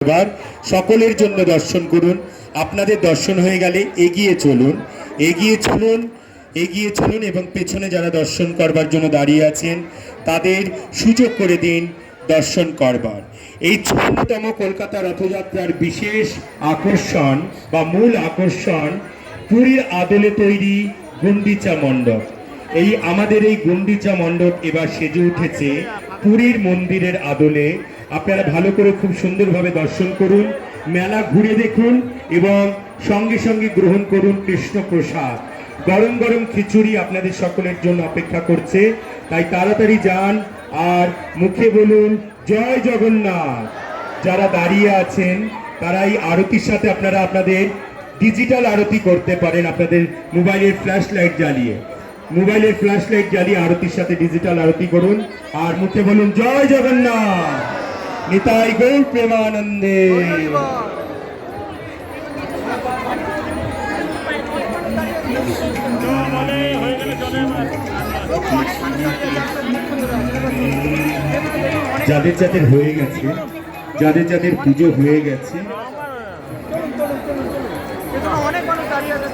এবার সকলের জন্য দর্শন করুন। আপনাদের দর্শন হয়ে গেলে এগিয়ে চলুন, এগিয়ে চলুন, এগিয়ে চলুন এবং পেছনে যারা দর্শন করবার জন্য দাঁড়িয়ে আছেন তাদের সুযোগ করে দিন দর্শন করবার। এই ৫৪তম কলকাতা রথযাত্রার বিশেষ আকর্ষণ বা মূল আকর্ষণ পুরীর আদলে তৈরি গুন্ডিচা মণ্ডপ। এই আমাদের এই গুন্ডিচা মণ্ডপ এবার সেজে উঠেছে পুরীর মন্দিরের আদলে। আপনারা ভালো করে খুব সুন্দরভাবে দর্শন করুন, মেলা ঘুরে দেখুন এবং সঙ্গে সঙ্গে গ্রহণ করুন কৃষ্ণ প্রসাদ। গরম গরম খিচুড়ি আপনাদের সকলের জন্য অপেক্ষা করছে, তাই তাড়াতাড়ি যান আর মুখে বলুন জয় জগন্নাথ। যারা দাঁড়িয়ে আছেন তারা এই আরতির সাথে আপনারা আপনাদের ডিজিটাল আরতি করতে পারেন। আপনাদের মোবাইলের ফ্ল্যাশ লাইট জ্বালিয়ে আরতির সাথে ডিজিটাল আরতি করুন আর মুখে বলুন জয় জগন্নাথ, নিতাই গৌর প্রেমানন্দে। যাদের যাদের হয়ে গেছে, যাদের যাদের পুজো হয়ে গেছে, অনেক মানুষ দাঁড়িয়ে আছে।